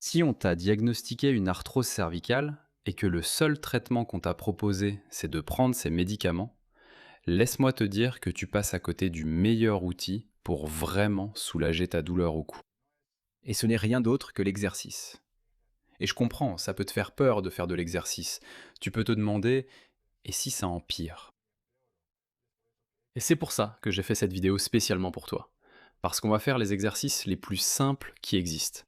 Si on t'a diagnostiqué une arthrose cervicale et que le seul traitement qu'on t'a proposé, c'est de prendre ces médicaments, laisse-moi te dire que tu passes à côté du meilleur outil pour vraiment soulager ta douleur au cou. Et ce n'est rien d'autre que l'exercice. Et je comprends, ça peut te faire peur de faire de l'exercice. Tu peux te demander, et si ça empire? Et c'est pour ça que j'ai fait cette vidéo spécialement pour toi. Parce qu'on va faire les exercices les plus simples qui existent.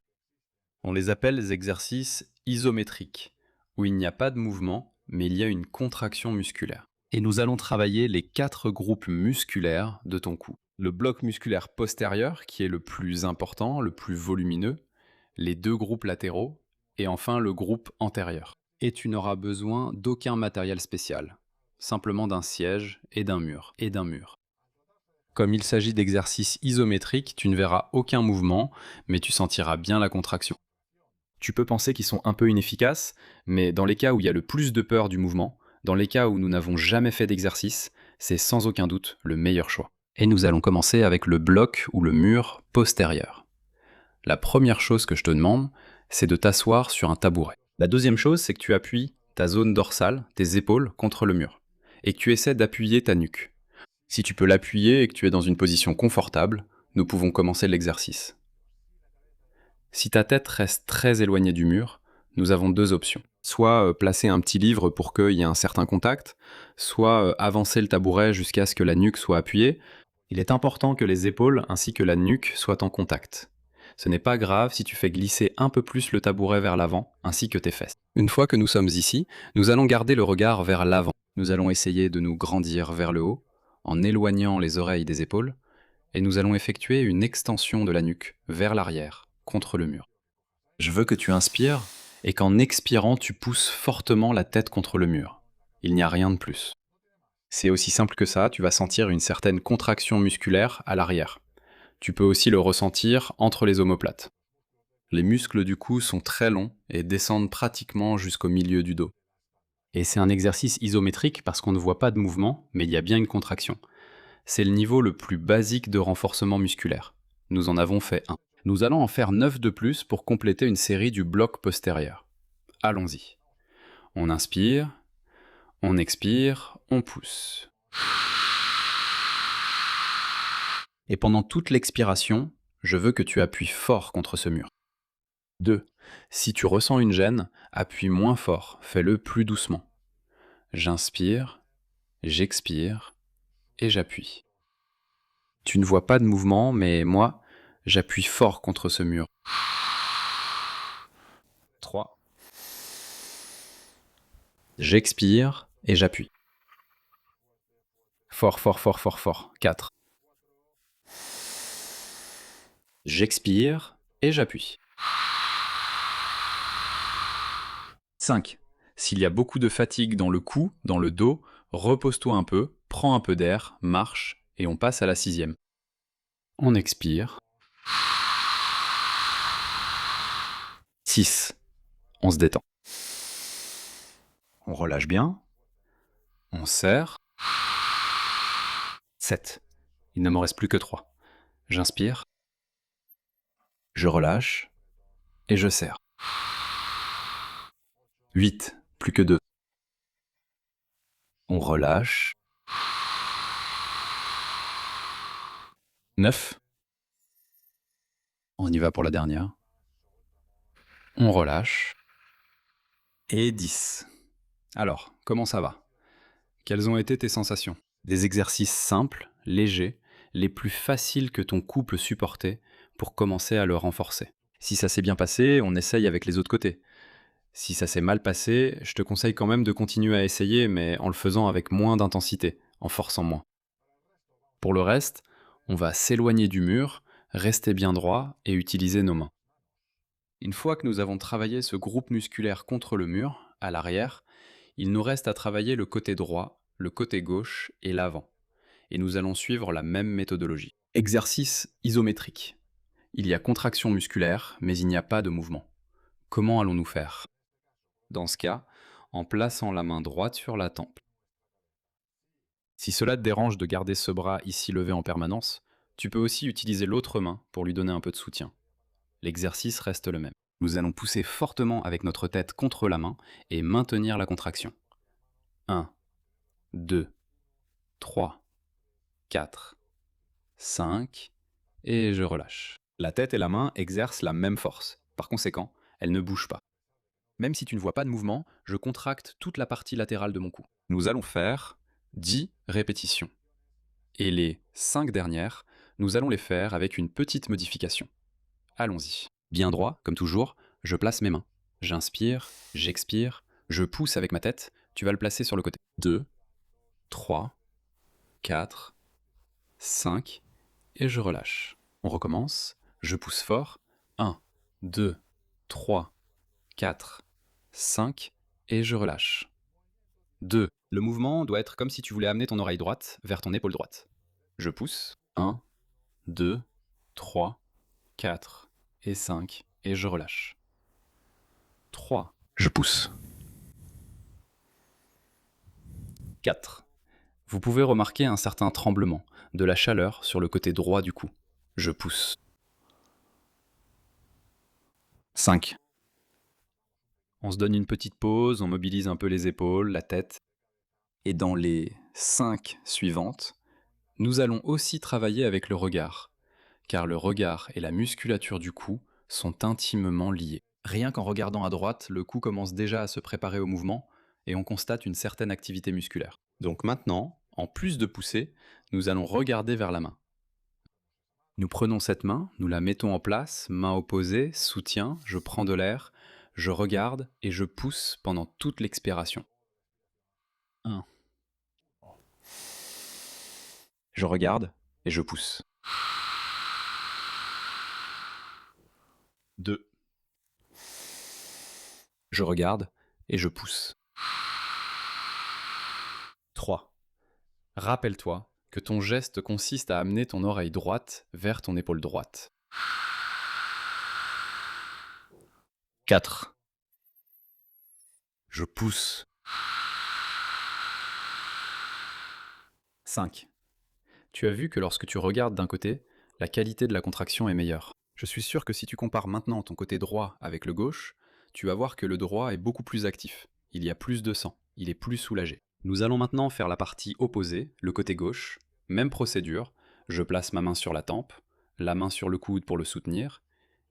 On les appelle les exercices isométriques, où il n'y a pas de mouvement, mais il y a une contraction musculaire. Et nous allons travailler les 4 groupes musculaires de ton cou. Le bloc musculaire postérieur, qui est le plus important, le plus volumineux, les 2 groupes latéraux, et enfin le groupe antérieur. Et tu n'auras besoin d'aucun matériel spécial, simplement d'un siège et d'un mur. Comme il s'agit d'exercices isométriques, tu ne verras aucun mouvement, mais tu sentiras bien la contraction. Tu peux penser qu'ils sont un peu inefficaces, mais dans les cas où il y a le plus de peur du mouvement, dans les cas où nous n'avons jamais fait d'exercice, c'est sans aucun doute le meilleur choix. Et nous allons commencer avec le bloc ou le mur postérieur. La première chose que je te demande, c'est de t'asseoir sur un tabouret. La deuxième chose, c'est que tu appuies ta zone dorsale, tes épaules, contre le mur, et que tu essaies d'appuyer ta nuque. Si tu peux l'appuyer et que tu es dans une position confortable, nous pouvons commencer l'exercice. Si ta tête reste très éloignée du mur, nous avons 2 options. Soit placer un petit livre pour qu'il y ait un certain contact, soit avancer le tabouret jusqu'à ce que la nuque soit appuyée. Il est important que les épaules ainsi que la nuque soient en contact. Ce n'est pas grave si tu fais glisser un peu plus le tabouret vers l'avant, ainsi que tes fesses. Une fois que nous sommes ici, nous allons garder le regard vers l'avant. Nous allons essayer de nous grandir vers le haut, en éloignant les oreilles des épaules, et nous allons effectuer une extension de la nuque vers l'arrière, contre le mur. Je veux que tu inspires et qu'en expirant, tu pousses fortement la tête contre le mur. Il n'y a rien de plus. C'est aussi simple que ça, tu vas sentir une certaine contraction musculaire à l'arrière. Tu peux aussi le ressentir entre les omoplates. Les muscles du cou sont très longs et descendent pratiquement jusqu'au milieu du dos. Et c'est un exercice isométrique parce qu'on ne voit pas de mouvement, mais il y a bien une contraction. C'est le niveau le plus basique de renforcement musculaire. Nous en avons fait un. Nous allons en faire 9 de plus pour compléter une série du bloc postérieur. Allons-y. On inspire, on expire, on pousse. Et pendant toute l'expiration, je veux que tu appuies fort contre ce mur. 2. Si tu ressens une gêne, appuie moins fort, fais-le plus doucement. J'inspire, j'expire et j'appuie. Tu ne vois pas de mouvement, mais moi, j'appuie fort contre ce mur. 3. J'expire et j'appuie. Fort, fort, fort, fort, fort. 4. J'expire et j'appuie. 5. S'il y a beaucoup de fatigue dans le cou, dans le dos, repose-toi un peu, prends un peu d'air, marche, et on passe à la 6e. On expire. 6. On se détend. On relâche bien. On serre. 7. Il ne me reste plus que 3. J'inspire. Je relâche. Et je serre. 8. Plus que 2. On relâche. 9. On y va pour la dernière. On relâche. Et 10. Alors, comment ça va? Quelles ont été tes sensations? Des exercices simples, légers, les plus faciles que ton couple supporter pour commencer à le renforcer. Si ça s'est bien passé, on essaye avec les autres côtés. Si ça s'est mal passé, je te conseille quand même de continuer à essayer, mais en le faisant avec moins d'intensité, en forçant moins. Pour le reste, on va s'éloigner du mur, rester bien droit et utiliser nos mains. Une fois que nous avons travaillé ce groupe musculaire contre le mur, à l'arrière, il nous reste à travailler le côté droit, le côté gauche et l'avant. Et nous allons suivre la même méthodologie. Exercice isométrique. Il y a contraction musculaire, mais il n'y a pas de mouvement. Comment allons-nous faire? Dans ce cas, en plaçant la main droite sur la tempe. Si cela te dérange de garder ce bras ici levé en permanence, tu peux aussi utiliser l'autre main pour lui donner un peu de soutien. L'exercice reste le même. Nous allons pousser fortement avec notre tête contre la main et maintenir la contraction. 1, 2, 3, 4, 5, et je relâche. La tête et la main exercent la même force. Par conséquent, elles ne bougent pas. Même si tu ne vois pas de mouvement, je contracte toute la partie latérale de mon cou. Nous allons faire 10 répétitions. Et les 5 dernières, nous allons les faire avec une petite modification. Allons-y. Bien droit, comme toujours, je place mes mains. J'inspire, j'expire, je pousse avec ma tête. Tu vas le placer sur le côté. 2, 3, 4, 5, et je relâche. On recommence. Je pousse fort. 1, 2, 3, 4, 5, et je relâche. 2. Le mouvement doit être comme si tu voulais amener ton oreille droite vers ton épaule droite. Je pousse. 1, 2, 3, 4 et 5, et je relâche. 3. Je pousse. 4. Vous pouvez remarquer un certain tremblement, de la chaleur sur le côté droit du cou. Je pousse. 5. On se donne une petite pause, on mobilise un peu les épaules, la tête. Et dans les 5 suivantes, nous allons aussi travailler avec le regard, car le regard et la musculature du cou sont intimement liés. Rien qu'en regardant à droite, le cou commence déjà à se préparer au mouvement et on constate une certaine activité musculaire. Donc maintenant, en plus de pousser, nous allons regarder vers la main. Nous prenons cette main, nous la mettons en place, main opposée, soutien, je prends de l'air, je regarde et je pousse pendant toute l'expiration. 1. Je regarde et je pousse. 2. Je regarde et je pousse. 3. Rappelle-toi que ton geste consiste à amener ton oreille droite vers ton épaule droite. 4. Je pousse. 5. Tu as vu que lorsque tu regardes d'un côté, la qualité de la contraction est meilleure. Je suis sûr que si tu compares maintenant ton côté droit avec le gauche, tu vas voir que le droit est beaucoup plus actif. Il y a plus de sang, il est plus soulagé. Nous allons maintenant faire la partie opposée, le côté gauche. Même procédure, je place ma main sur la tempe, la main sur le coude pour le soutenir,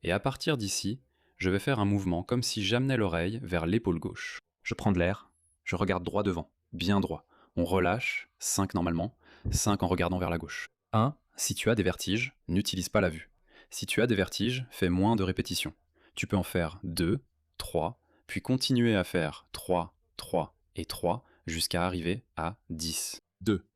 et à partir d'ici, je vais faire un mouvement comme si j'amenais l'oreille vers l'épaule gauche. Je prends de l'air, je regarde droit devant, bien droit. On relâche, 5 normalement, 5 en regardant vers la gauche. 1. Si tu as des vertiges, n'utilise pas la vue. Si tu as des vertiges, fais moins de répétitions. Tu peux en faire 2, 3, puis continuer à faire 3, 3 et 3 jusqu'à arriver à 10. 2.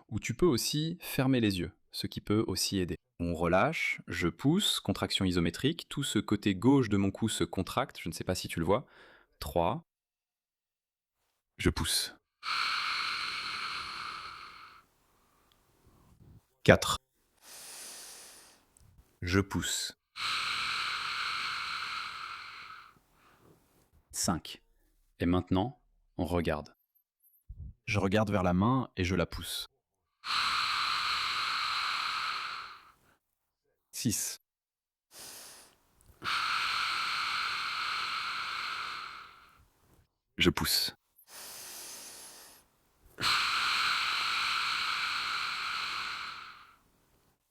Ou tu peux aussi fermer les yeux, ce qui peut aussi aider. On relâche, je pousse, contraction isométrique, tout ce côté gauche de mon cou se contracte, je ne sais pas si tu le vois. 3. Je pousse. 4. Je pousse. 5. Et maintenant, on regarde. Je regarde vers la main et je la pousse. 6. Je pousse.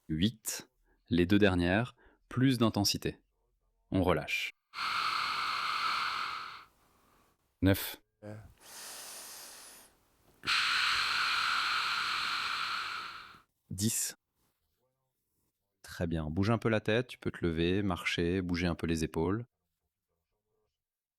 8. Les 2 dernières, plus d'intensité. On relâche. 9. 10. Très bien. Bouge un peu la tête, tu peux te lever, marcher, bouger un peu les épaules.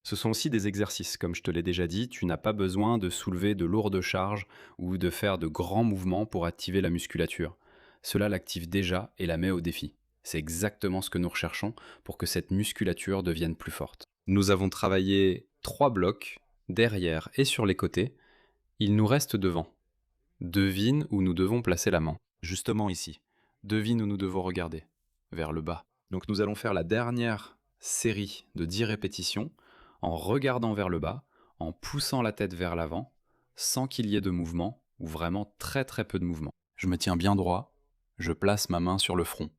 Ce sont aussi des exercices, comme je te l'ai déjà dit, tu n'as pas besoin de soulever de lourdes charges ou de faire de grands mouvements pour activer la musculature. Cela l'active déjà et la met au défi. C'est exactement ce que nous recherchons pour que cette musculature devienne plus forte. Nous avons travaillé 3 blocs, derrière et sur les côtés. Il nous reste devant. Devine où nous devons placer la main. Justement ici. Devine où nous devons regarder. Vers le bas. Donc nous allons faire la dernière série de 10 répétitions en regardant vers le bas, en poussant la tête vers l'avant, sans qu'il y ait de mouvement, ou vraiment très très peu de mouvement. Je me tiens bien droit, je place ma main sur le front.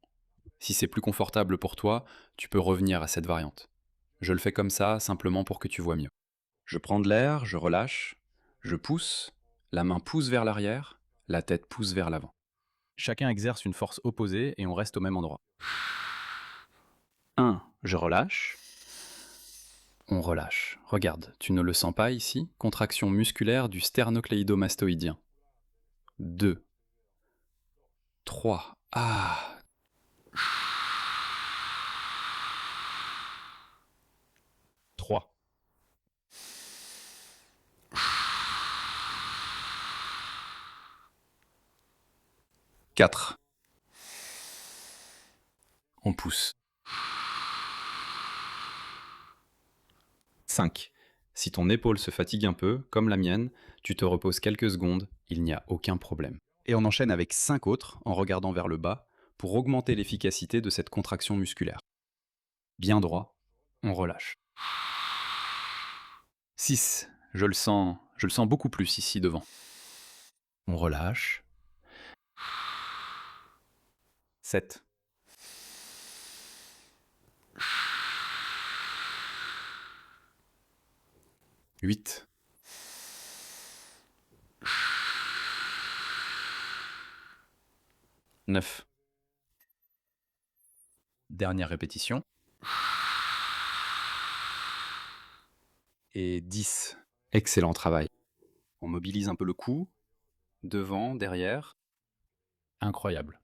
Si c'est plus confortable pour toi, tu peux revenir à cette variante. Je le fais comme ça, simplement pour que tu vois mieux. Je prends de l'air, je relâche, je pousse, la main pousse vers l'arrière, la tête pousse vers l'avant. Chacun exerce une force opposée et on reste au même endroit. 1. Je relâche. On relâche. Regarde, tu ne le sens pas ici? Contraction musculaire du sternocléidomastoïdien. 2. 3. Ah. 3. 4. On pousse. 5. Si ton épaule se fatigue un peu, comme la mienne, tu te reposes quelques secondes, il n'y a aucun problème. Et on enchaîne avec 5 autres en regardant vers le bas pour augmenter l'efficacité de cette contraction musculaire. Bien droit, on relâche. 6. Je le sens beaucoup plus ici devant. On relâche. 7. 8. 9. Dernière répétition. Et 10. Excellent travail. On mobilise un peu le cou, devant, derrière. Incroyable.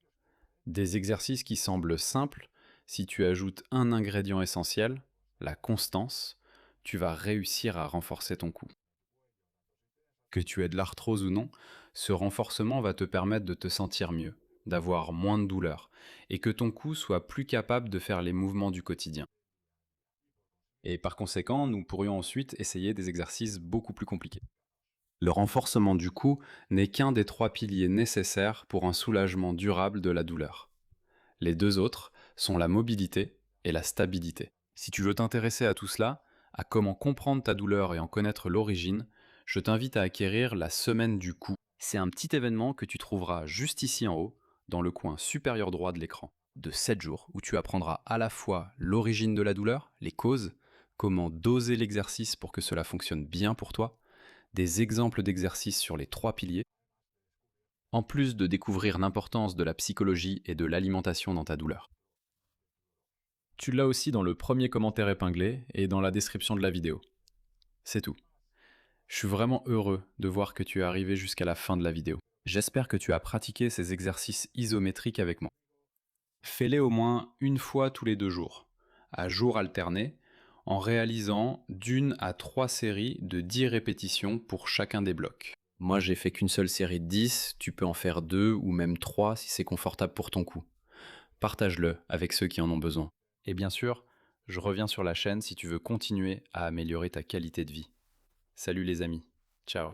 Des exercices qui semblent simples, si tu ajoutes un ingrédient essentiel, la constance, tu vas réussir à renforcer ton cou. Que tu aies de l'arthrose ou non, ce renforcement va te permettre de te sentir mieux, d'avoir moins de douleur, et que ton cou soit plus capable de faire les mouvements du quotidien. Et par conséquent, nous pourrions ensuite essayer des exercices beaucoup plus compliqués. Le renforcement du cou n'est qu'un des 3 piliers nécessaires pour un soulagement durable de la douleur. Les 2 autres sont la mobilité et la stabilité. Si tu veux t'intéresser à tout cela, à comment comprendre ta douleur et en connaître l'origine, je t'invite à acquérir la semaine du cou. C'est un petit événement que tu trouveras juste ici en haut, dans le coin supérieur droit de l'écran, de 7 jours, où tu apprendras à la fois l'origine de la douleur, les causes, comment doser l'exercice pour que cela fonctionne bien pour toi, des exemples d'exercices sur les 3 piliers, en plus de découvrir l'importance de la psychologie et de l'alimentation dans ta douleur. Tu l'as aussi dans le premier commentaire épinglé et dans la description de la vidéo. C'est tout. Je suis vraiment heureux de voir que tu es arrivé jusqu'à la fin de la vidéo. J'espère que tu as pratiqué ces exercices isométriques avec moi. Fais-les au moins une fois tous les 2 jours, à jours alternés, en réalisant d'1 à 3 séries de 10 répétitions pour chacun des blocs. Moi, j'ai fait qu'une seule série de 10, tu peux en faire 2 ou même 3 si c'est confortable pour ton cou. Partage-le avec ceux qui en ont besoin. Et bien sûr, je reviens sur la chaîne si tu veux continuer à améliorer ta qualité de vie. Salut les amis, ciao.